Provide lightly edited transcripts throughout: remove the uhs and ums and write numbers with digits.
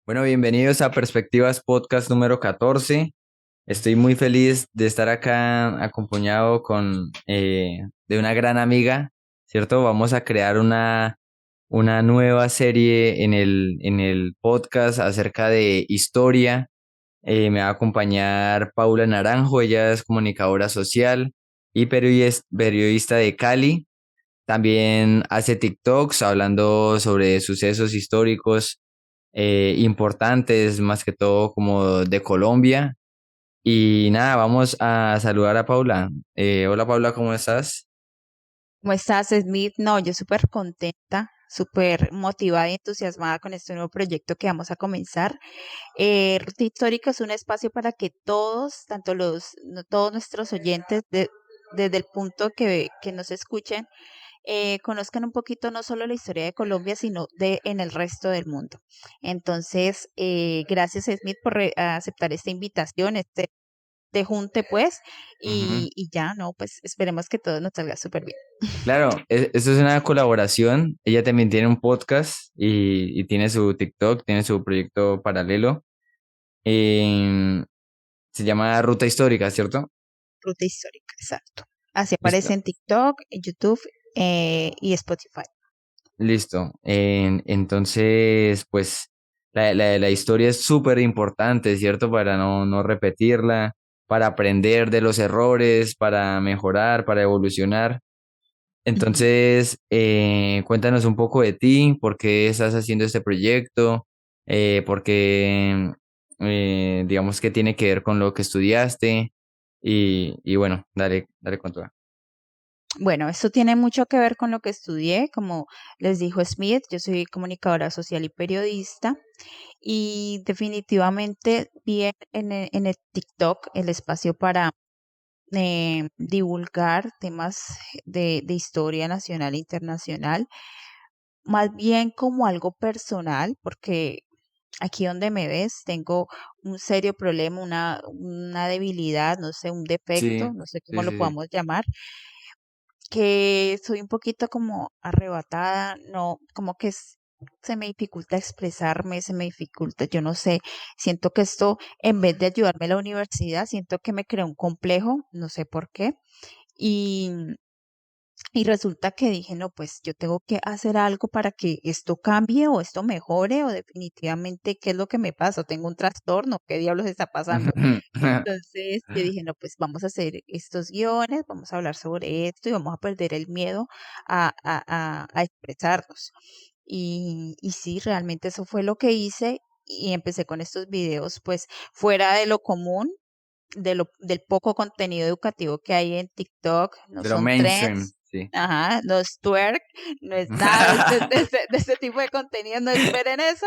Bueno, bienvenidos a Perspectivas Podcast número 14. Estoy muy feliz de estar acá acompañado de una gran amiga, ¿cierto? Vamos a crear una nueva serie en el podcast acerca de historia. Me va a acompañar Paula Naranjo, ella es comunicadora social y periodista de Cali. También hace TikToks hablando sobre sucesos históricos importantes, más que todo como de Colombia. Y nada, vamos a saludar a Paula. Hola Paula, ¿cómo estás? ¿Cómo estás, Smith? No, yo súper contenta, súper motivada y entusiasmada con este nuevo proyecto que vamos a comenzar. Ruta Histórica es un espacio para que todos, tanto todos nuestros oyentes, desde el punto que nos escuchen, conozcan un poquito no solo la historia de Colombia, sino de en el resto del mundo. Entonces, gracias, Smith, por aceptar esta invitación, de junte, pues, Ujú. y ya, no, pues esperemos que todo nos salga súper bien. Claro, esto es una colaboración. Ella también tiene un podcast y tiene su TikTok, tiene su proyecto paralelo. Em, Se llama Ruta Histórica, ¿cierto? Ruta histórica, exacto. Así aparece Listo, en TikTok, en YouTube y Spotify. listo. Entonces, pues la historia es súper importante, ¿cierto? Para no repetirla, para aprender de los errores, para mejorar, para evolucionar. Ujú. Entonces, cuéntanos un poco de ti, por qué estás haciendo este proyecto, por qué, digamos que tiene que ver con lo que estudiaste y bueno, dale con todo. Bueno, esto tiene mucho que ver con lo que estudié. Como les dijo Smith, yo soy comunicadora social y periodista y definitivamente vi en el TikTok el espacio para divulgar temas de historia nacional e internacional, más bien como algo personal, porque aquí donde me ves tengo un serio problema, una debilidad, no sé, un Sí, defecto, no sé cómo sí, lo sí, sí. podamos llamar, que soy un poquito como arrebatada, no, como que se me dificulta expresarme, se me dificulta, yo no sé, siento que esto, en vez de ayudarme a la universidad, siento que me creó un complejo, no sé por qué, y y resulta que dije, no, pues yo tengo que hacer algo para que esto cambie o esto mejore o definitivamente qué es lo que me pasa, o tengo un trastorno, qué diablos está pasando. Entonces yo dije, no, pues vamos a hacer estos guiones, vamos a hablar sobre esto y vamos a perder el miedo a expresarnos. Y sí, realmente eso fue lo que hice y empecé con estos videos, pues fuera de lo común, del poco contenido educativo que hay en TikTok, no De lo son mainstream, trends, sí. ajá, no es twerk, no es nada de este tipo de contenido, no esperen eso,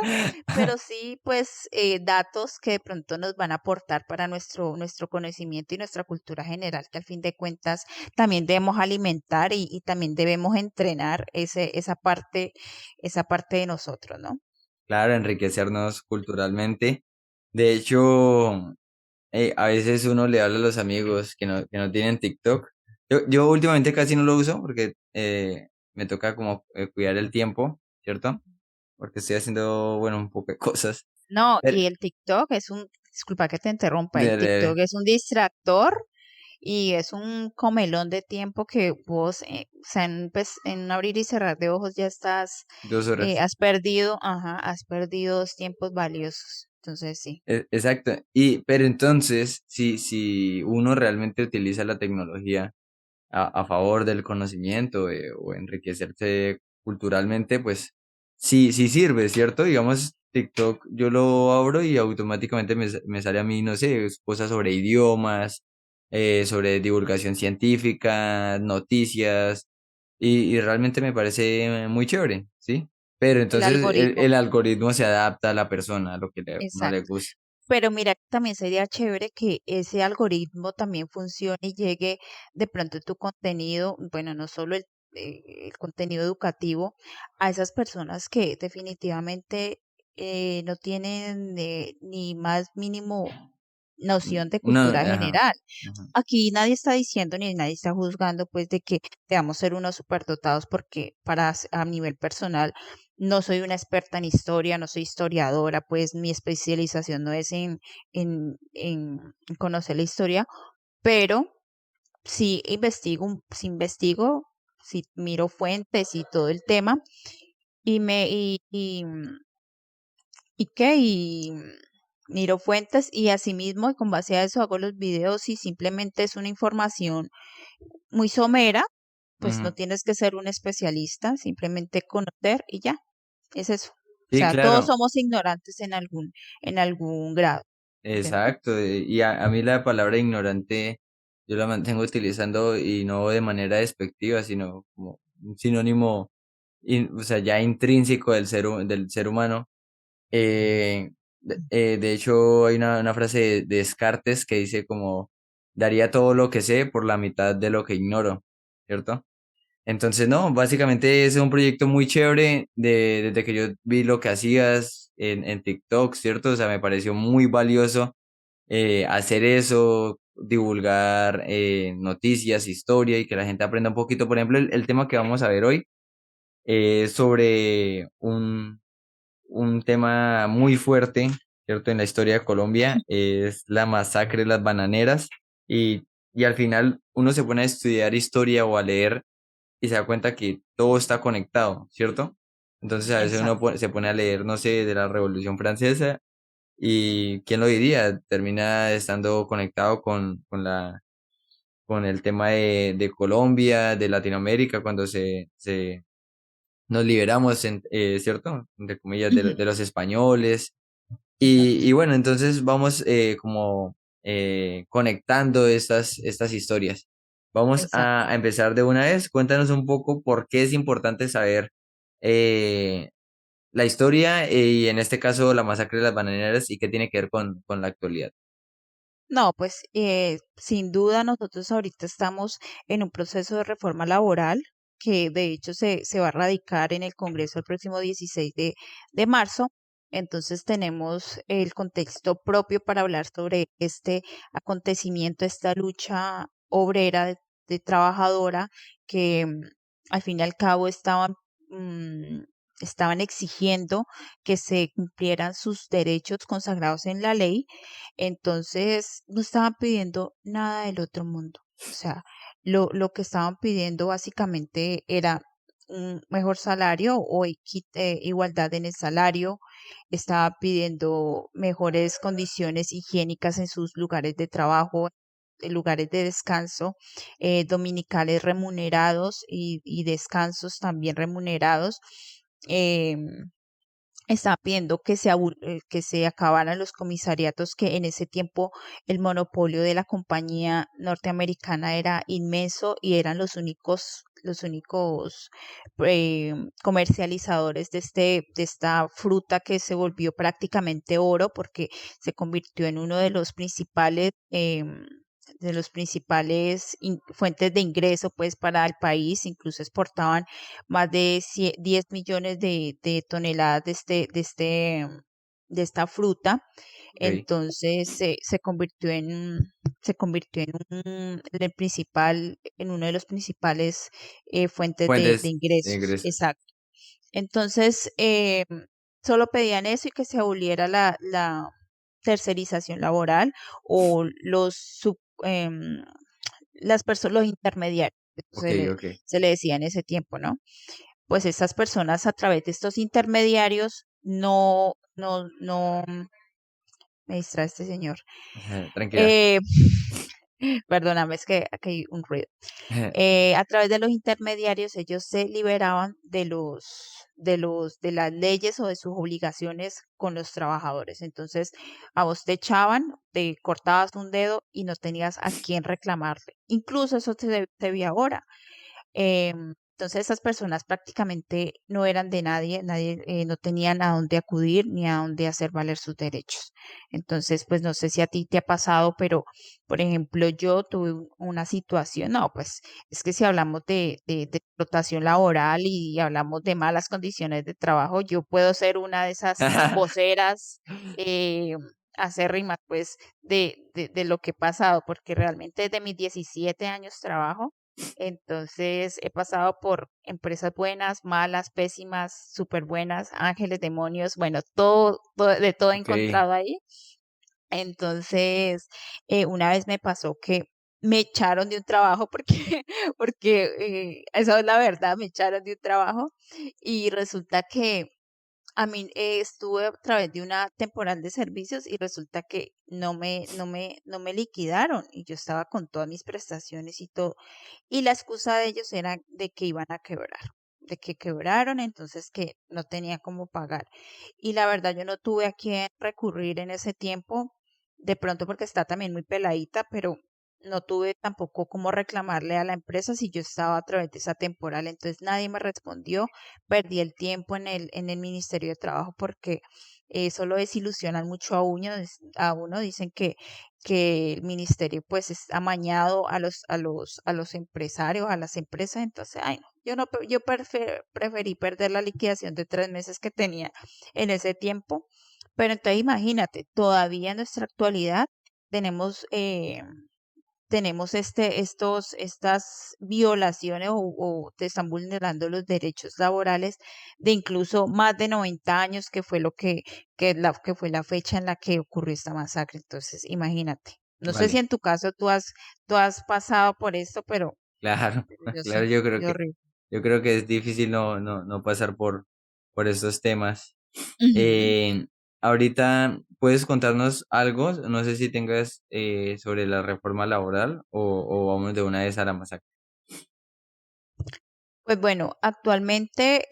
pero sí, pues, datos que de pronto nos van a aportar para nuestro conocimiento y nuestra cultura general, que al fin de cuentas también debemos alimentar y también debemos entrenar esa parte de nosotros, ¿no? Claro, enriquecernos culturalmente. De hecho, a veces uno le habla a los amigos que no tienen TikTok. Yo últimamente casi no lo uso porque me toca como cuidar el tiempo, ¿cierto? Porque estoy haciendo, bueno, un poco de cosas. No, Pero, y el TikTok es disculpa que te interrumpa, el de- TikTok es un distractor y es un comelón de tiempo que vos, o sea, pues, en un abrir y cerrar de ojos ya estás, 2 horas. has perdido, ajá, has perdido dos tiempos valiosos. Entonces, sí. Exacto. Pero entonces, si uno realmente utiliza la tecnología a favor del conocimiento o enriquecerse culturalmente, pues sí, sí sirve, ¿cierto? Digamos, TikTok yo lo abro y automáticamente me sale a mí, no sé, cosas sobre idiomas, sobre divulgación científica, noticias, y realmente me parece muy chévere, ¿sí? Pero El entonces el algoritmo, algoritmo se adapta a la persona, a lo que uno le exacto. gusta. Pero mira, también sería chévere que ese algoritmo también funcione y llegue de pronto tu contenido, bueno, no solo el contenido educativo, a esas personas que definitivamente no tienen ni más mínimo noción de No, cultura ajá, general. ajá. Aquí nadie está diciendo ni nadie está juzgando pues de que debamos ser unos superdotados porque a nivel personal No soy una experta en historia, no soy historiadora, pues mi especialización no es en conocer la historia, pero sí investigo, sí miro fuentes y todo el tema, y me, y qué, y miro fuentes y asimismo, y con base a eso hago los videos y simplemente es una información muy somera, pues no Ujú. tienes que ser un especialista, simplemente conocer y ya, es eso. O Sí, sea, todos claro, somos ignorantes en algún grado, ¿cierto? exacto. Y a mí la palabra ignorante yo la mantengo utilizando y no de manera despectiva, sino como un sinónimo, o sea, ya intrínseco del ser humano. De hecho, hay una frase de Descartes que dice como, daría todo lo que sé por la mitad de lo que ignoro, ¿cierto? Entonces, no, básicamente es un proyecto muy chévere desde que yo vi lo que hacías en TikTok, ¿cierto? O sea, me pareció muy valioso hacer eso, divulgar noticias, historia y que la gente aprenda un poquito. Por ejemplo, el tema que vamos a ver hoy es sobre un tema muy fuerte, ¿cierto? En la historia de Colombia es la masacre de las bananeras y al final uno se pone a estudiar historia o a leer y se da cuenta que todo está conectado, ¿cierto? Entonces a veces uno Exacto. se pone a leer, no sé, de la Revolución Francesa y quién lo diría, termina estando conectado con el tema de Colombia, de Latinoamérica, cuando nos liberamos, ¿cierto? Entre comillas, Ujú. de los españoles. Y Exacto. bueno, entonces vamos como conectando estas historias. Vamos Exacto. a empezar de una vez. Cuéntanos un poco por qué es importante saber eh, la historia y en este caso la masacre de las bananeras y qué tiene que ver con la actualidad. No, pues sin duda nosotros ahorita estamos en un proceso de reforma laboral que de hecho se va a radicar en el Congreso el próximo 16 de marzo. Entonces tenemos el contexto propio para hablar sobre este acontecimiento, esta lucha obrera de trabajadora que al fin y al cabo mm, estaban exigiendo que se cumplieran sus derechos consagrados en la ley. Entonces, no estaban pidiendo nada del otro mundo. O sea, lo que estaban pidiendo básicamente era un mejor salario o igualdad en el salario. Estaba pidiendo mejores condiciones higiénicas en sus lugares de trabajo, en lugares de descanso, dominicales remunerados y descansos también remunerados. em, Estaba pidiendo que se acabaran los comisariatos, que en ese tiempo el monopolio de la compañía norteamericana era inmenso y eran los únicos comercializadores de esta fruta que se volvió prácticamente oro porque se convirtió en uno de los principales fuentes de ingreso pues para el país. Incluso exportaban más de 10 millones de toneladas de esta fruta. Ok. Entonces se convirtió en el principal, en uno de los principales fuentes de Fuentes de ingresos. ingreso. Exacto. Entonces, solo pedían eso y que se aboliera la tercerización laboral o los intermediarios, eso Ok, ok. se le decía en ese tiempo, ¿no? Pues estas personas a través de estos intermediarios me distrae este señor. Tranquila. Eh, Perdóname, es que aquí hay un ruido. A través de los intermediarios ellos se liberaban de las leyes o de sus obligaciones con los trabajadores. Entonces, a vos te echaban, te cortabas un dedo y no tenías a quién reclamarle. Incluso eso se ve ahora. Entonces esas personas prácticamente no eran de nadie, no tenían a dónde acudir ni a dónde hacer valer sus derechos. Entonces, pues no sé si a ti te ha pasado, pero por ejemplo, yo tuve una situación, no, pues es que si hablamos de explotación laboral y hablamos de malas condiciones de trabajo, yo puedo ser una de esas voceras eh, acérrimas, pues, de lo que he pasado, porque realmente desde mis 17 años trabajo. Entonces he pasado por empresas buenas, malas, pésimas, súper buenas, ángeles, demonios, bueno, de todo he Ok, encontrado ahí. Entonces, una vez me pasó que me echaron de un trabajo porque, porque esa es la verdad, me echaron de un trabajo y resulta que a mí estuve a través de una temporal de servicios y resulta que no me liquidaron y yo estaba con todas mis prestaciones y todo. Y la excusa de ellos era de que iban a quebrar, de que quebraron, entonces que no tenía cómo pagar. Y la verdad yo no tuve a quién recurrir en ese tiempo, de pronto porque está también muy peladita, pero no tuve tampoco cómo reclamarle a la empresa si yo estaba a través de esa temporal, entonces nadie me respondió, perdí el tiempo en el Ministerio de Trabajo porque eso lo desilusionan mucho a uno dicen que el ministerio pues es amañado a los empresarios, a las empresas, entonces, ay no, yo no, yo preferí perder la liquidación de 3 meses que tenía en ese tiempo, pero entonces imagínate, todavía en nuestra actualidad tenemos tenemos estas violaciones o te están vulnerando los derechos laborales de incluso más de 90 años, que fue que fue la fecha en la que ocurrió esta masacre. Entonces, imagínate. No sé si vale. en tu caso tú has pasado por esto, Claro, pero yo claro, sí, qué horrible. yo creo que es difícil no pasar por estos temas. Ujú. Eh, Ahorita, ¿puedes contarnos algo? No sé si tengas sobre la reforma laboral o vamos de una vez a la masacre. Pues bueno, actualmente,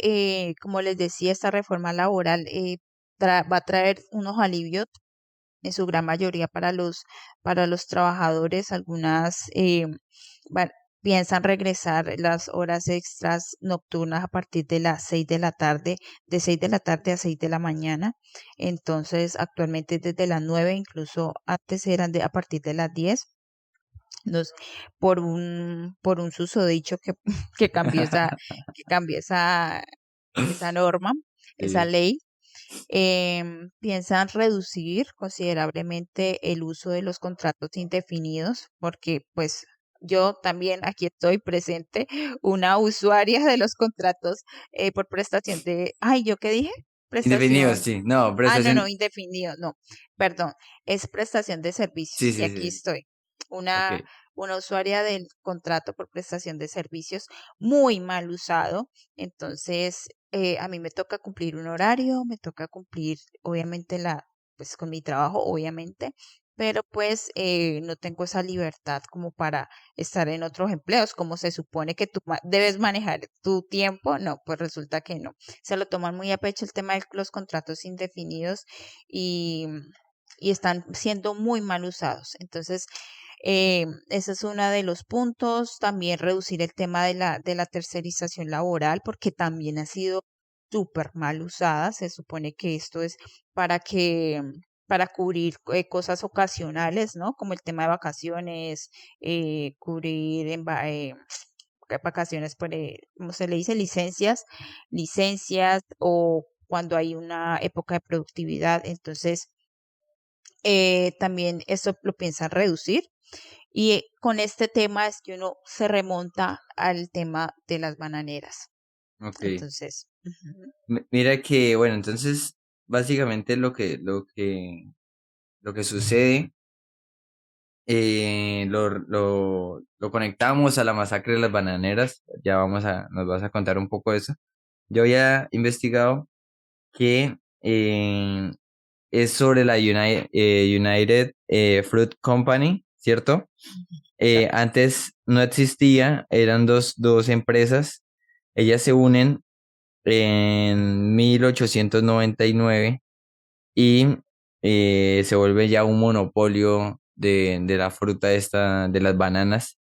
como les decía, esta reforma laboral va a traer unos alivios en su gran mayoría para los trabajadores. Algunas va- piensan regresar las horas extras nocturnas a partir de las 6 de la tarde, de 6 de la tarde a 6 de la mañana. Entonces, actualmente desde las 9, incluso antes eran a partir de las 10. Nos, por un susodicho que que cambió esa norma, esa Sí. ley. Piensan reducir considerablemente el uso de los contratos indefinidos, porque pues yo también aquí estoy presente, una usuaria de los contratos por prestación ay, ¿yo qué dije? Indefinidos, Prestación, sí. No, no, no, prestación. indefinido, no, perdón, es prestación de Sí, servicios y sí, aquí sí. estoy, Ok. una usuaria del contrato por prestación de servicios muy mal usado, entonces a mí me toca cumplir un horario, me toca cumplir obviamente pues con mi trabajo, obviamente, pero pues no tengo esa libertad como para estar en otros empleos, como se supone que tú debes manejar tu tiempo, no, pues resulta que no. Se lo toman muy a pecho el tema de los contratos indefinidos y, y están siendo muy mal usados. Entonces, ese es uno de los puntos. También reducir el tema de la tercerización laboral, porque también ha sido súper mal usada. Se supone que esto es para para cubrir cosas ocasionales, ¿no? Como el tema de vacaciones, cubrir vacaciones por, ¿cómo se le dice? Licencias o cuando hay una época de productividad. Entonces, también eso lo piensan reducir. Y con este tema es que uno se remonta al tema de las bananeras. Ok. Entonces, ujú, Mira que, bueno, entonces, básicamente lo que sucede, lo conectamos a la masacre de las bananeras. Ya nos vas a contar un poco de eso. Yo había investigado que es sobre la United Fruit Company, ¿cierto? exacto. Antes no existía, eran dos empresas. Ellas se unen en 1899 y se vuelve ya un monopolio de la fruta esta, de las bananas.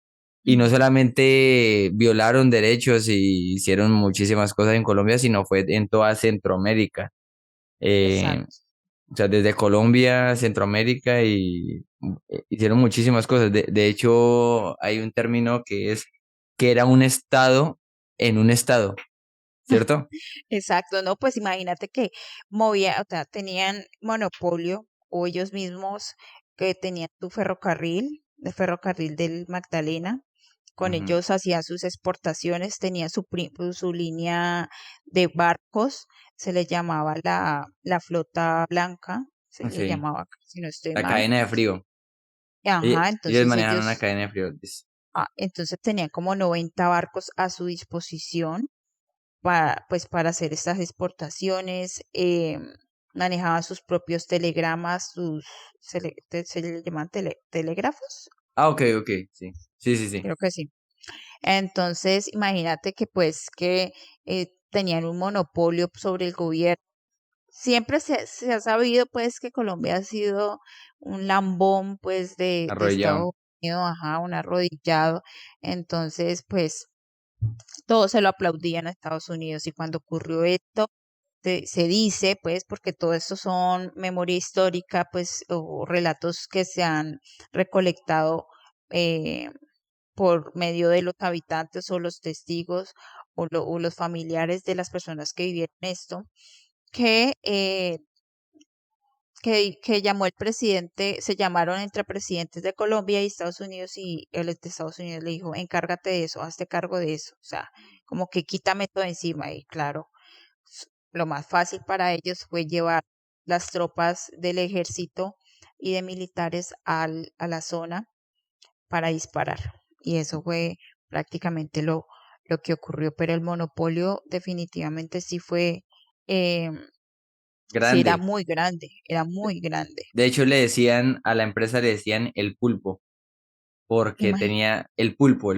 Y no Ujú, solamente violaron derechos y hicieron muchísimas cosas en Colombia, sino fue en toda Centroamérica. Eh, exacto. o sea, desde Colombia, Centroamérica y hicieron muchísimas cosas. De hecho, hay un término que es que era un estado en un estado, ¿cierto? Exacto, no, pues imagínate que o sea, tenían monopolio o ellos mismos que tenían tu ferrocarril, el ferrocarril del Magdalena, Con ujú, ellos hacía sus exportaciones, tenía su línea de barcos, se le llamaba la flota blanca, se le sí, llamaba, si no estoy la mal. cadena de frío. Ajá, Ellos entonces manejan una ellos, cadena de frío. entonces tenían como 90 barcos a su disposición para, pues, para hacer estas exportaciones. Manejaban sus propios telegramas, se le llaman telégrafos, Ah, ok, ok, sí. Sí, sí, sí. creo que sí. Entonces, imagínate que pues que tenían un monopolio sobre el gobierno. Siempre se ha sabido pues que Colombia ha sido un lambón pues de Arrodillado. Estados Unidos, ajá, un arrodillado. Entonces, pues todos se lo aplaudían a Estados Unidos y cuando ocurrió esto, se dice pues, porque todo esto son memoria histórica pues o relatos que se han recolectado eh, por medio de los habitantes o los testigos o los familiares de las personas que vivieron esto, que, eh, que llamó el presidente, se llamaron entre presidentes de Colombia y Estados Unidos y el de Estados Unidos le dijo, encárgate de eso, hazte cargo de eso, o sea, como que quítame todo encima y claro, lo más fácil para ellos fue llevar las tropas del ejército y de militares a la zona para disparar. Y eso fue prácticamente lo que ocurrió, pero el monopolio definitivamente sí fue, eh, sí Grande. era muy grande. De hecho, le decían, a la empresa le decían el pulpo, porque Imagínate. tenía el pulpo,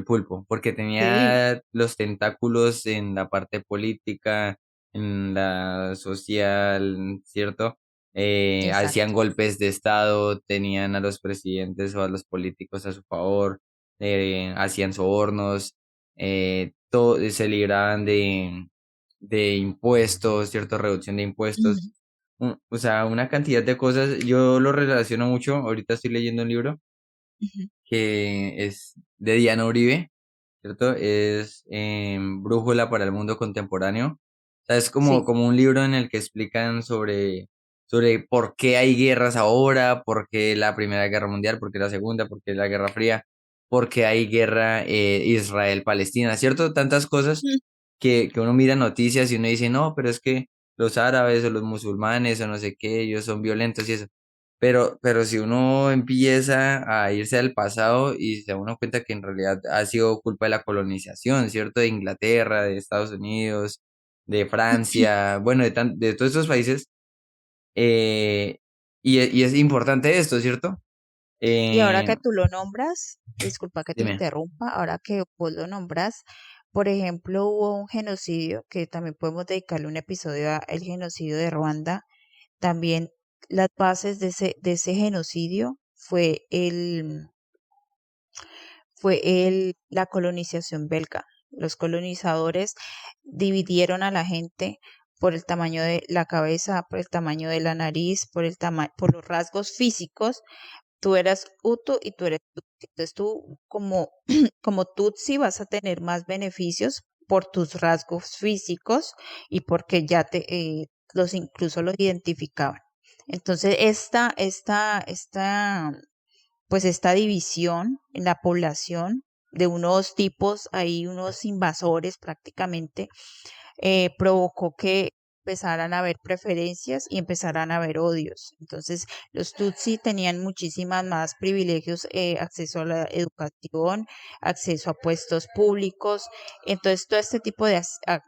porque Sí, tenía los tentáculos en la parte política, en la social, ¿cierto? Hacían exacto. golpes de estado, tenían a los presidentes o a los políticos a su favor, hacían sobornos, se libraban de impuestos, ¿cierto? Reducción de impuestos, Ujú, o sea, una cantidad de cosas. Yo lo relaciono mucho, ahorita estoy leyendo un libro ujú. que es de Diana Uribe, ¿cierto? Es Brújula para el Mundo Contemporáneo. O sea, es como, Sí. como un libro en el que explican sobre por qué hay guerras ahora, por qué la Primera Guerra Mundial, por qué la Segunda, por qué la Guerra Fría, por qué hay guerra Israel-Palestina, ¿cierto? Tantas cosas Mm. que uno mira noticias y uno dice, no, pero es que los árabes o los musulmanes o no sé qué, ellos son violentos y eso. Pero si uno empieza a irse al pasado y se da uno cuenta que en realidad ha sido culpa de la colonización, ¿cierto? De Inglaterra, de Estados Unidos, de Francia, bueno, de todos estos países. eh, y es importante esto, ¿cierto? Y ahora Eh, que tú lo nombras, disculpa que te dime. interrumpa, ahora que vos lo nombras, por ejemplo, hubo un genocidio que también podemos dedicarle un episodio al genocidio de Ruanda. También las bases de ese genocidio la colonización belga. Los colonizadores dividieron a la gente por el tamaño de la cabeza, por el tamaño de la nariz, por los rasgos físicos. Tú eras Hutu y tú eres Tutsi. Entonces tú como Tutsi vas a tener más beneficios por tus rasgos físicos y porque ya incluso los identificaban. Entonces pues esta división en la población de unos tipos, hay unos invasores prácticamente, provocó que empezaran a haber preferencias y empezaran a haber odios. Entonces, los Tutsi tenían muchísimas más privilegios, acceso a la educación, acceso a puestos públicos. Entonces, todo este tipo de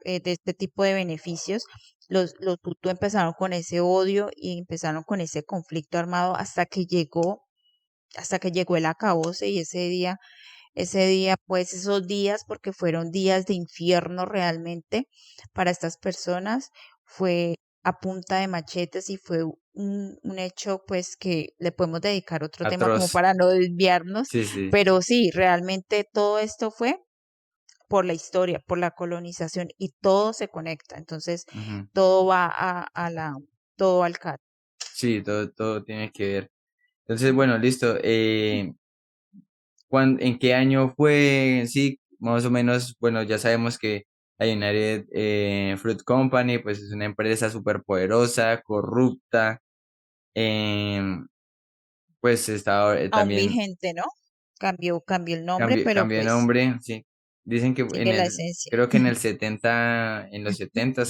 este tipo de beneficios, los Hutu empezaron con ese odio y empezaron con ese conflicto armado hasta que llegó el acabose y ese día, pues esos días, porque fueron días de infierno realmente para estas personas, fue a punta de machetes y fue un hecho pues que le podemos dedicar otro tema como Atroz. para no desviarnos, Sí, sí. pero sí, realmente todo esto fue por la historia, por la colonización y todo se conecta, entonces Ujú. todo va todo al CAT. Sí, todo tiene que ver. Entonces, bueno, listo. ¿En qué año fue? Sí, más o menos, bueno, ya sabemos que la United Fruit Company, pues es una empresa súper poderosa, corrupta, em, pues está Aún también, vigente, ¿no? cambió el nombre, pero Cambió de pues nombre, sí. Dicen que sigue la esencia. creo que en los 70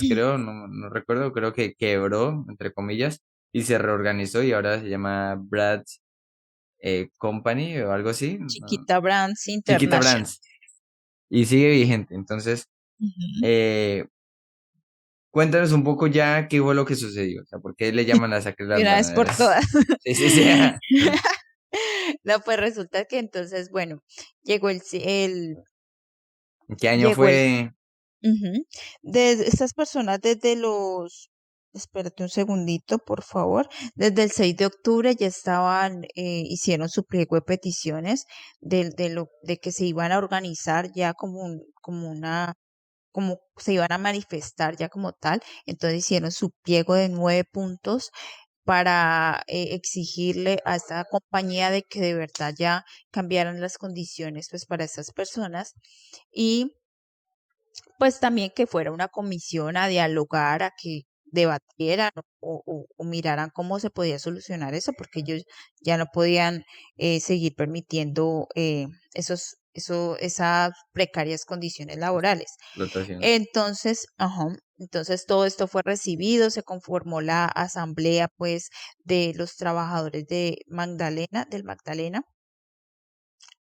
creo, no recuerdo, creo que quebró, entre comillas, y se reorganizó y ahora se llama Brad's Company o algo así, ¿no? Chiquita Brands Chiquita International. Brands. Y sigue vigente. Entonces, Ujú. eh, cuéntanos un poco ya qué fue lo que sucedió. O sea, ¿por qué le llaman a Sacre De las una vez por bananeras? todas. Sí, sí, sí. No, pues resulta que entonces, bueno, llegó ¿Qué año llegó el, fue? ujú, de estas personas desde espérate un segundito, por favor, desde el 6 de octubre ya estaban, hicieron su pliego de peticiones de que se iban a organizar ya como se iban a manifestar ya como tal, entonces hicieron su pliego de 9 puntos para exigirle a esta compañía de que de verdad ya cambiaran las condiciones pues para estas personas y pues también que fuera una comisión a dialogar, a que debatieran o miraran cómo se podía solucionar eso, porque ellos ya no podían seguir permitiendo esas precarias condiciones laborales. Explotación. Entonces, ajá, entonces todo esto fue recibido, se conformó la asamblea pues de los trabajadores del Magdalena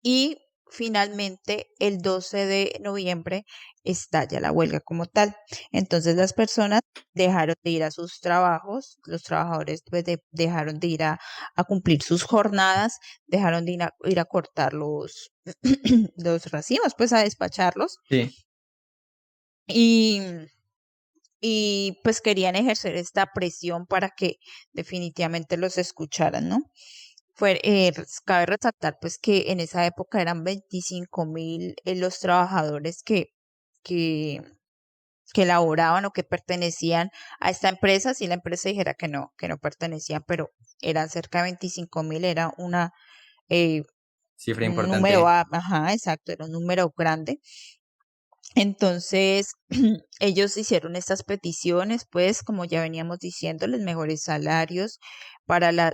y finalmente el 12 de noviembre estalla la huelga como tal. Entonces las personas dejaron de ir a sus trabajos, los trabajadores pues dejaron de ir a cumplir sus jornadas, dejaron de ir a cortar los racimos, pues a despacharlos Sí, y pues querían ejercer esta presión para que definitivamente los escucharan, ¿no? Cabe resaltar pues que en esa época eran 25.000 los trabajadores que, que laboraban o que pertenecían a esta empresa, si la empresa dijera que no pertenecían, pero eran cerca de 25.000, era eh, cifra un número, importante. ajá, exacto, era un número grande. Entonces, ellos hicieron estas peticiones, pues, como ya veníamos diciéndoles, mejores salarios para las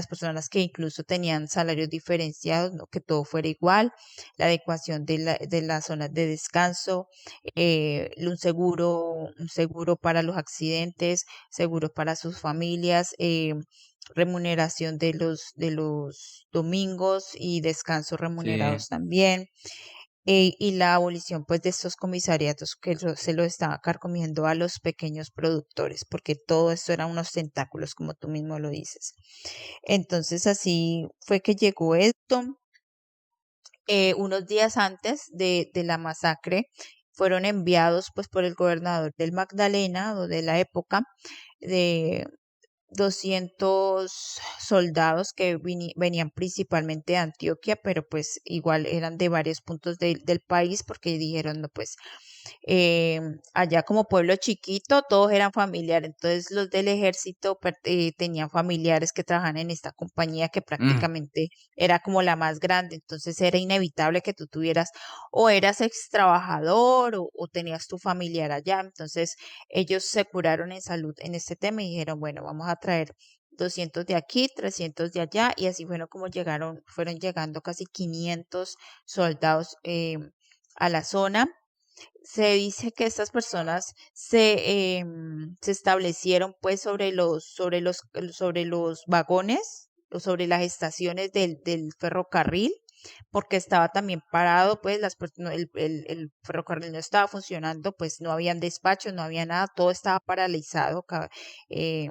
personas que incluso tenían salarios diferenciados, ¿no? Que todo fuera igual, la adecuación de las zonas de descanso, un seguro para los accidentes, seguro para sus familias, remuneración de los domingos y descansos Sí, remunerados también y la abolición pues de estos comisariatos que se lo estaba carcomiendo a los pequeños productores, porque todo esto eran unos tentáculos, como tú mismo lo dices. Entonces así fue que llegó esto. Unos días antes de la masacre fueron enviados pues por el gobernador del Magdalena o de la época de 200 soldados que venían principalmente de Antioquia, pero pues igual eran de varios puntos del país porque dijeron, no, pues eh, allá como pueblo chiquito todos eran familiares, entonces los del ejército tenían familiares que trabajaban en esta compañía que mm, prácticamente era como la más grande, entonces era inevitable que tú tuvieras o eras ex trabajador o tenías tu familiar allá, entonces ellos se curaron en salud en este tema y dijeron, bueno, vamos a traer 200 de aquí, 300 de allá, y así bueno como fueron llegando casi 500 soldados a la zona. Se dice que estas personas se establecieron pues sobre los vagones o sobre las estaciones del ferrocarril, porque estaba también parado, pues no, el ferrocarril no estaba funcionando, pues no habían despachos, no había nada, todo estaba paralizado, eh,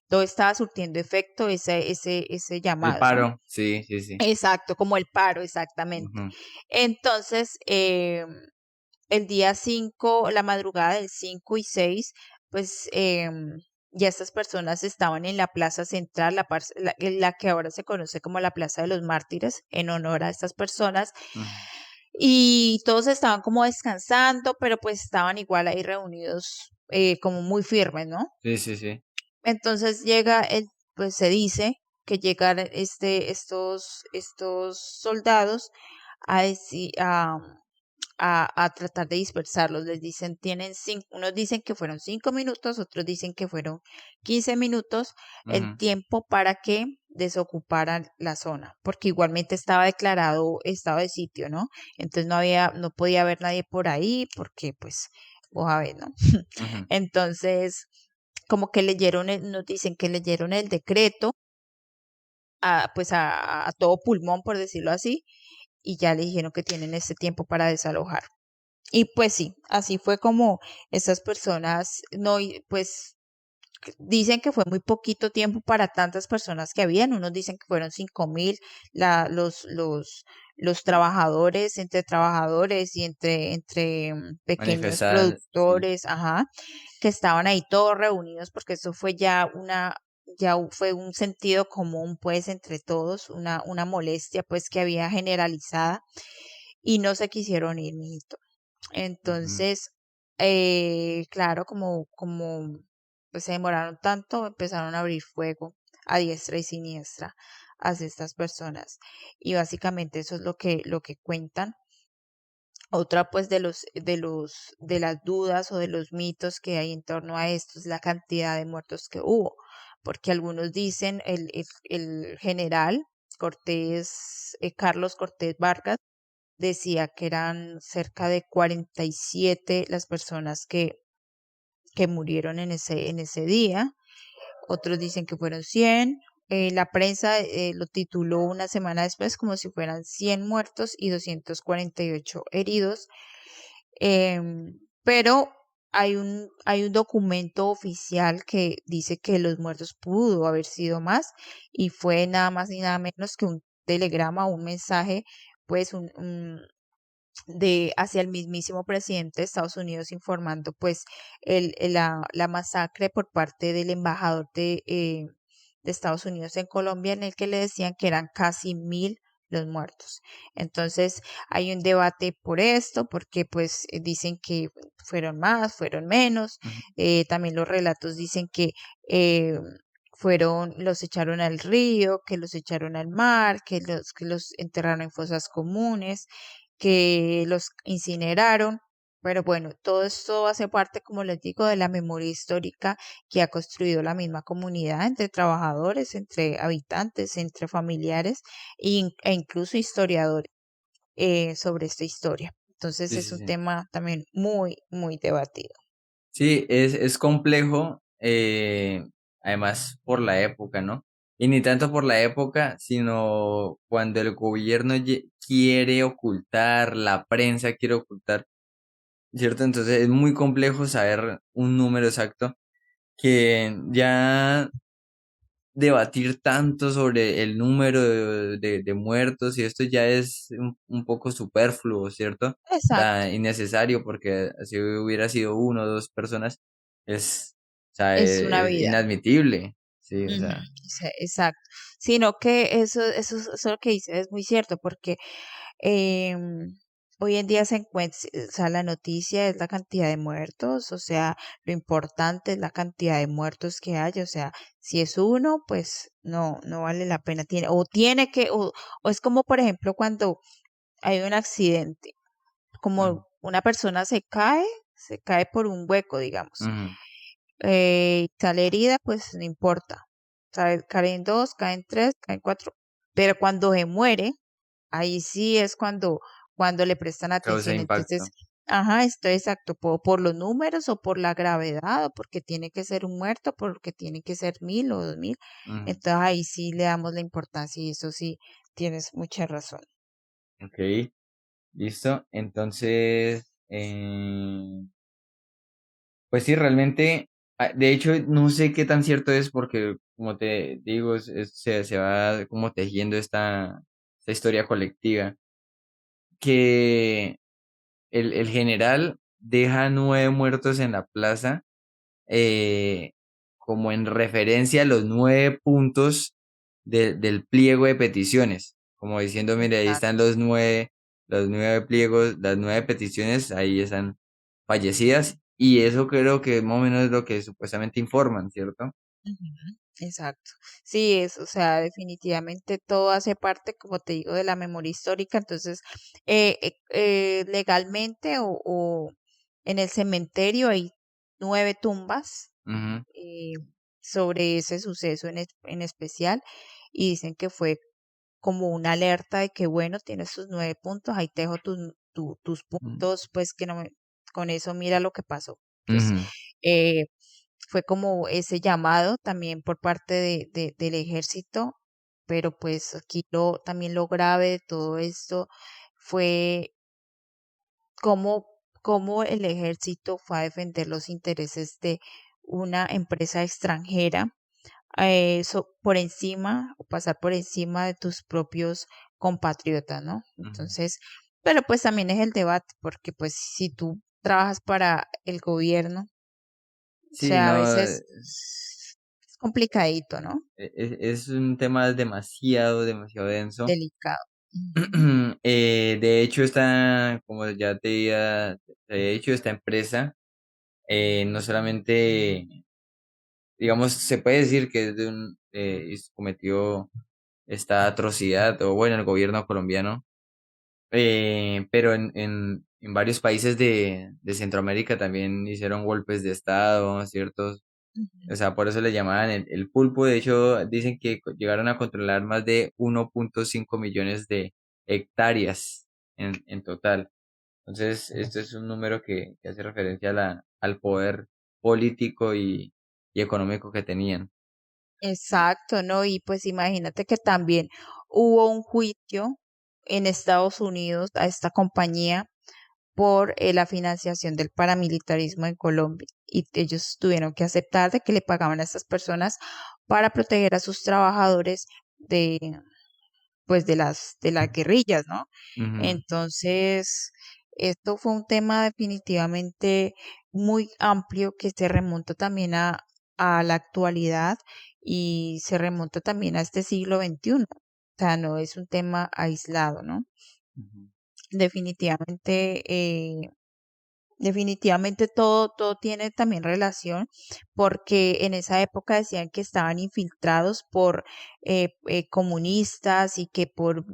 todo estaba surtiendo efecto ese el llamado, ¿no? paro. Sí, sí, sí. Exacto, como el paro, exactamente. Ujú. Entonces, el día 5, la madrugada del 5 y 6, pues ya estas personas estaban en la plaza central, la que ahora se conoce como la Plaza de los Mártires, en honor a estas personas. Mm. Y todos estaban como descansando, pero pues estaban igual ahí reunidos como muy firmes, ¿no? Sí, sí, sí. Entonces pues se dice que llegaron estos soldados a, deci- a tratar de dispersarlos. Les dicen, unos dicen que fueron 5 minutos, otros dicen que fueron 15 minutos, el Ujú. tiempo para que desocuparan la zona, porque igualmente estaba declarado estado de sitio, ¿no? Entonces no podía haber nadie por ahí, porque pues, vos a ver, ¿no? ujú, Entonces, como que nos dicen que leyeron el decreto pues a todo pulmón, por decirlo así, y ya le dijeron que tienen este tiempo para desalojar. Y pues sí, así fue como esas personas, no, pues dicen que fue muy poquito tiempo para tantas personas que habían, unos dicen que fueron 5.000, los trabajadores, entre trabajadores y entre pequeños manifestar, sí. productores, ajá, que estaban ahí todos reunidos, porque eso fue fue un sentido común, pues, entre todos, una molestia, pues, que había generalizada, y no se quisieron ir, mijito. Ujú, Entonces, claro, como pues se demoraron tanto, empezaron a abrir fuego a diestra y siniestra hacia estas personas. Y básicamente eso es lo que cuentan. Otra pues de las dudas o de los mitos que hay en torno a esto es la cantidad de muertos que hubo, porque algunos dicen el general Carlos Cortés Vargas decía que eran cerca de 47 las personas que murieron en ese día. Otros dicen que fueron 100. La prensa lo tituló una semana después como si fueran 100 muertos y 248 heridos. Pero hay un documento oficial que dice que los muertos pudo haber sido más y fue nada más ni nada menos que un telegrama, un mensaje, pues hacia el mismísimo presidente de Estados Unidos informando pues la masacre por parte del embajador de Estados Unidos en Colombia, en el que le decían que eran casi 1.000 los muertos. Entonces hay un debate por esto, porque pues dicen que fueron más, fueron menos. ujú. También los relatos dicen que los echaron al río, que los echaron al mar, que los enterraron en fosas comunes, que los incineraron. Pero bueno, todo esto hace parte, como les digo, de la memoria histórica que ha construido la misma comunidad entre trabajadores, entre habitantes, entre familiares e incluso historiadores sobre esta historia. Entonces Sí, es sí, un sí. tema también muy, muy debatido. Sí, es complejo, además por la época, ¿no? Y ni tanto por la época, sino cuando el gobierno quiere ocultar, la prensa quiere ocultar, ¿cierto? Entonces es muy complejo saber un número exacto que ya debatir tanto sobre el número de muertos y esto ya es un poco superfluo, ¿cierto? O Exacto, sea, innecesario porque si hubiera sido uno o dos personas, o sea, es una es vida. inadmitible, sí, o Ujú, sea, exacto. Sino que eso lo que dice es muy cierto, porque em, hoy en día se encuentra, o sea, la noticia es la cantidad de muertos, o sea, lo importante es la cantidad de muertos que hay, o sea, si es uno, pues no vale la pena, o es como por ejemplo cuando hay un accidente, ujú, como una persona se cae por un hueco, digamos, ujú, sale herida, pues no importa, caen dos, caen tres, caen cuatro, pero cuando se muere, ahí sí es cuando le prestan causa atención. Entonces, impacto. ajá, estoy exacto, por los números o por la gravedad o porque tiene que ser un muerto, porque tiene que ser 1.000 o 2.000. Ujú, Entonces ahí sí le damos la importancia y eso sí, tienes mucha razón. ok, listo. Entonces, pues sí, realmente, de hecho, no sé qué tan cierto es porque, como te digo, se va como tejiendo esta historia colectiva, que el general deja 9 muertos en la plaza, eh, como en referencia a los 9 puntos del pliego de peticiones, como diciendo, mire, ahí están Exacto. los 9 pliegos, las 9 peticiones, ahí están fallecidas, y eso creo que más o menos es lo que supuestamente informan, ¿cierto? Ujú, exacto. Sí, o sea, definitivamente todo hace parte, como te digo, de la memoria histórica. Entonces, legalmente o en el cementerio hay 9 tumbas Ujú, eh, sobre ese suceso en especial. y dicen que fue como una alerta de que, bueno, tienes tus 9 puntos, ahí te dejo tus mm, puntos, pues que no me, con eso mira lo que pasó. Pues ujú. eh, fue como ese llamado también por parte del ejército, pero pues aquí también lo grave de todo esto fue cómo, cómo el ejército fue a defender los intereses de una empresa extranjera, por encima o pasar por encima de tus propios compatriotas, ¿no? Ujú. Entonces, pero pues también es el debate, porque pues si tú trabajas para el gobierno, o Sí, sea, a no, veces es complicadito, ¿no? es un tema demasiado, demasiado denso. Delicado. Ujú, De hecho, como ya te he dicho, esta empresa no solamente, digamos, se puede decir que cometió esta atrocidad, o bueno, el gobierno colombiano, pero en varios países de Centroamérica también hicieron golpes de Estado, ¿cierto? O ujú. sea, por eso le llamaban el pulpo. De hecho, dicen que llegaron a controlar más de 1,5 millones de hectáreas en total. Entonces, esto es un número que hace referencia al poder político y económico que tenían. Exacto, ¿no? Y pues imagínate que también hubo un juicio en Estados Unidos a esta compañía por la financiación del paramilitarismo en Colombia y ellos tuvieron que aceptar de que le pagaban a estas personas para proteger a sus trabajadores de pues de las guerrillas, ¿no? Ujú, Entonces, esto fue un tema definitivamente muy amplio que se remonta también a la actualidad y se remonta también a este siglo XXI. O sea, no es un tema aislado, ¿no? ujú. Definitivamente, definitivamente todo tiene también relación, porque en esa época decían que estaban infiltrados por comunistas y que por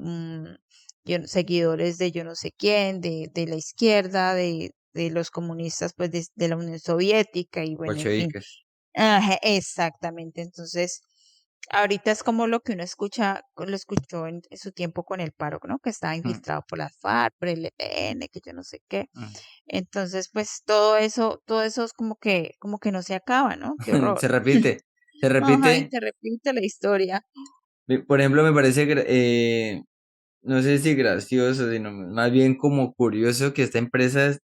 seguidores de yo no sé quién, de la izquierda, de los comunistas, pues de la Unión Soviética y bueno, en fin. Bolcheviques. Ajá, exactamente. Entonces, ahorita es como lo que uno escucha, lo escuchó en su tiempo con el paro, ¿no? Que estaba Mm, infiltrado por las FARC, por el ELN, que yo no sé qué. mm. Entonces, pues todo eso es como que no se acaba, ¿no? Qué horror. Se repite, se Ajá, y repite. se repite la historia. Por ejemplo, me parece, no sé si gracioso, sino más bien como curioso que esta empresa,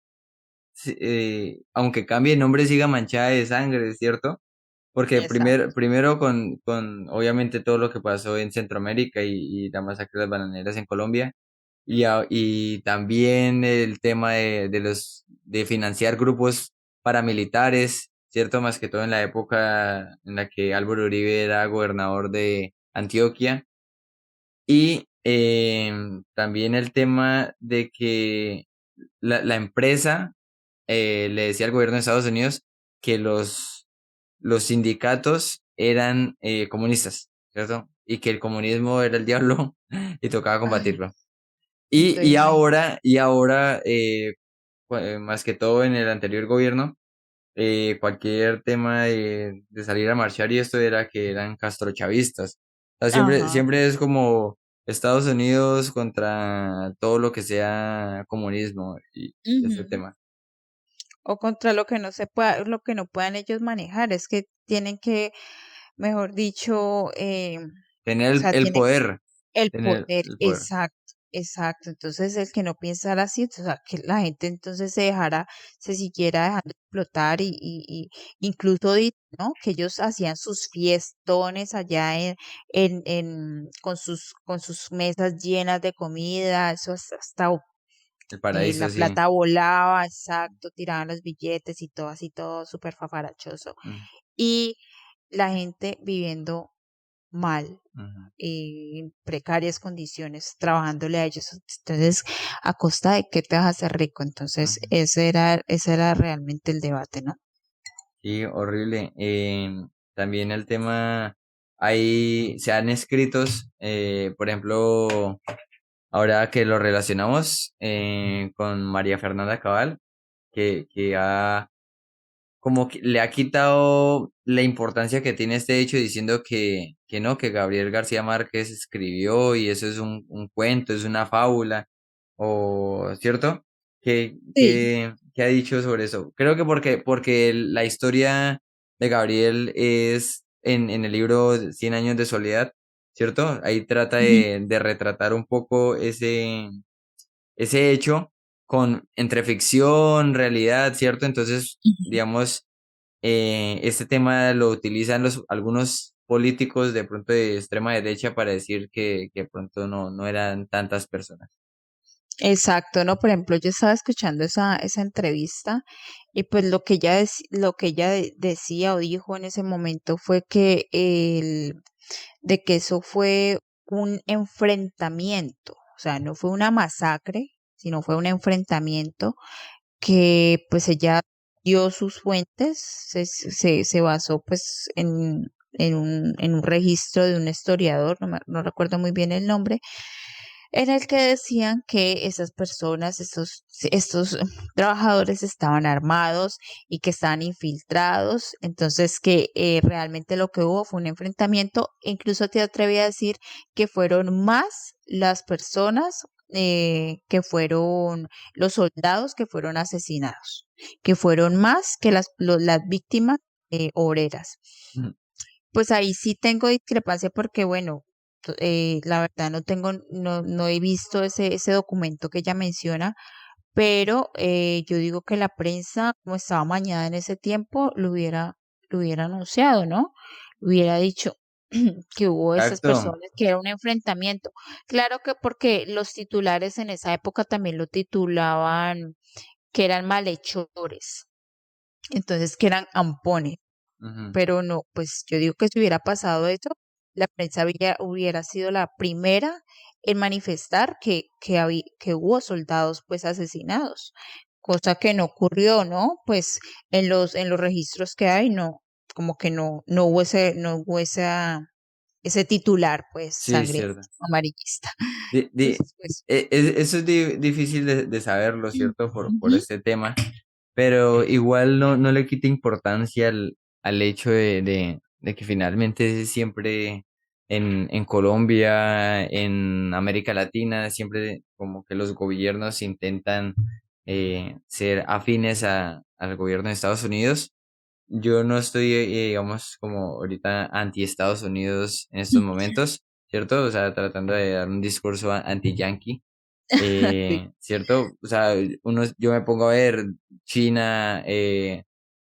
aunque cambie de nombre, siga manchada de sangre, ¿cierto? Porque Exacto. primero con obviamente todo lo que pasó en Centroamérica y la masacre de las bananeras en Colombia, y también el tema de financiar grupos paramilitares, ¿cierto? Más que todo en la época en la que Álvaro Uribe era gobernador de Antioquia. Y también el tema de que la empresa le decía al gobierno de Estados Unidos que los sindicatos eran comunistas, ¿cierto? Y que el comunismo era el diablo y tocaba Ay, combatirlo. entonces imagínate. Más que todo en el anterior gobierno, cualquier tema de salir a marchar y esto era que eran castrochavistas. O sea, Ajá. siempre es como Estados Unidos contra todo lo que sea comunismo y ese Ujú. tema. O contra lo que no se pueda, lo que no puedan ellos manejar. Es que tienen que, mejor dicho, Tener o sea, el tienen poder, el tener poder, el poder. exacto, exacto. Entonces, el que no pensara así, o sea, que la gente entonces se siguiera dejando explotar y incluso, ¿no? Que ellos hacían sus fiestones allá con sus mesas llenas de comida, eso hasta El la paraíso, sí. plata volaba, exacto, tiraban los billetes y todo así, todo súper fafarachoso. Mm, Y la gente viviendo mal, ujú, en precarias condiciones, trabajándole a ellos. Entonces, ¿a costa de qué te vas a hacer rico? Entonces, ujú. ese era realmente el debate, ¿no? Sí, horrible. También el tema, ahí se han escritos, por ejemplo, ahora que lo relacionamos con María Fernanda Cabal, que ha como que le ha quitado la importancia que tiene este hecho diciendo que no, que Gabriel García Márquez escribió y eso es un cuento, es una fábula, o ¿cierto? Sí. ¿Qué ha dicho sobre eso? Creo que porque la historia de Gabriel es en el libro Cien años de soledad, ¿cierto? Ahí trata Ujú, de retratar un poco ese hecho con entre ficción, realidad, ¿cierto? Entonces, ujú. digamos, este tema lo utilizan algunos políticos de pronto de extrema derecha para decir que de pronto no eran tantas personas. Exacto, ¿no? Por ejemplo, yo estaba escuchando esa entrevista y pues lo que ella decía o dijo en ese momento fue que de que eso fue un enfrentamiento, o sea, no fue una masacre, sino fue un enfrentamiento que pues ella dio sus fuentes, se basó pues en un registro de un historiador, no recuerdo muy bien el nombre, en el que decían que esas personas, estos trabajadores estaban armados y que estaban infiltrados, entonces que realmente lo que hubo fue un enfrentamiento, incluso te atreví a decir que fueron más las personas que fueron los soldados que fueron asesinados, que fueron más que las víctimas obreras. Ujú. Pues ahí sí tengo discrepancia porque, bueno, la verdad no he visto ese documento que ella menciona, pero yo digo que la prensa, como estaba mañada en ese tiempo, lo hubiera anunciado, ¿no? Hubiera dicho que hubo esas Exacto. personas, que era un enfrentamiento. Claro que porque los titulares en esa época también lo titulaban que eran malhechores, entonces que eran ampones, Ujú. pero no, pues yo digo que si hubiera pasado eso, la prensa hubiera sido la primera en manifestar que hubo soldados pues asesinados, cosa que no ocurrió, ¿no? Pues en los registros que hay, no, como que no hubo ese titular pues Sí, es sangre cierto. amarillista. Di- di- Entonces, pues, eso es difícil de saberlo, ¿cierto? Por ujú, este tema, pero igual no le quita importancia al hecho de que finalmente siempre en Colombia, en América Latina, siempre como que los gobiernos intentan ser afines al gobierno de Estados Unidos. Yo no estoy, digamos, como ahorita anti Estados Unidos en estos momentos, ¿cierto? O sea, tratando de dar un discurso anti-yankee, sí, ¿cierto? O sea, yo me pongo a ver China, o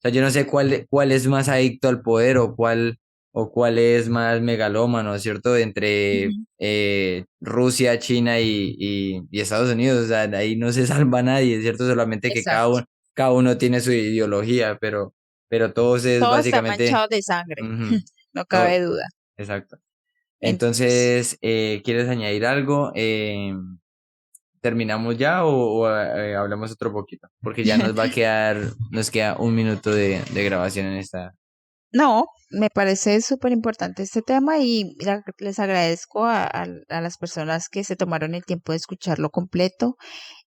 sea, yo no sé cuál es más adicto al poder o cuál es más megalómano, ¿cierto? Entre ujú, Rusia, China y Estados Unidos, o sea, de ahí no se salva nadie, ¿cierto? Solamente que exacto. cada uno tiene su ideología, pero todos es Todo está básicamente, manchado de sangre, ujú, no todo, cabe duda. exacto. Entonces, Entonces, ¿quieres añadir algo? ¿Terminamos ya o hablamos otro poquito? Porque ya nos queda un minuto de grabación en esta. no, me parece súper importante este tema y les agradezco a las personas que se tomaron el tiempo de escucharlo completo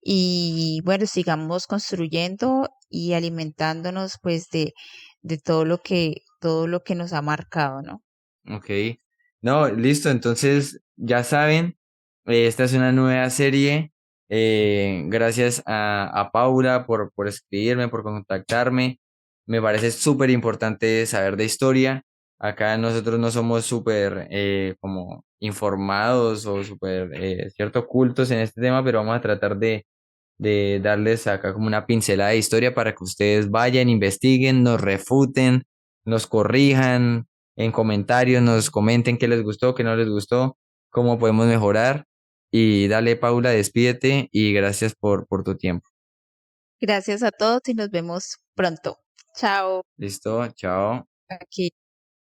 y bueno, sigamos construyendo y alimentándonos pues de todo lo que nos ha marcado, ¿no? Ok. No, listo. Entonces, ya saben, esta es una nueva serie. Gracias a Paula por escribirme, por contactarme. Me parece súper importante saber de historia. Acá nosotros no somos súper como informados o súper, cierto, cultos en este tema, pero vamos a tratar de darles acá como una pincelada de historia para que ustedes vayan, investiguen, nos refuten, nos corrijan en comentarios, nos comenten qué les gustó, qué no les gustó, cómo podemos mejorar. Y dale, Paula, despídete y gracias por tu tiempo. Gracias a todos y nos vemos pronto. Chao. ¿Listo? Chao. Aquí.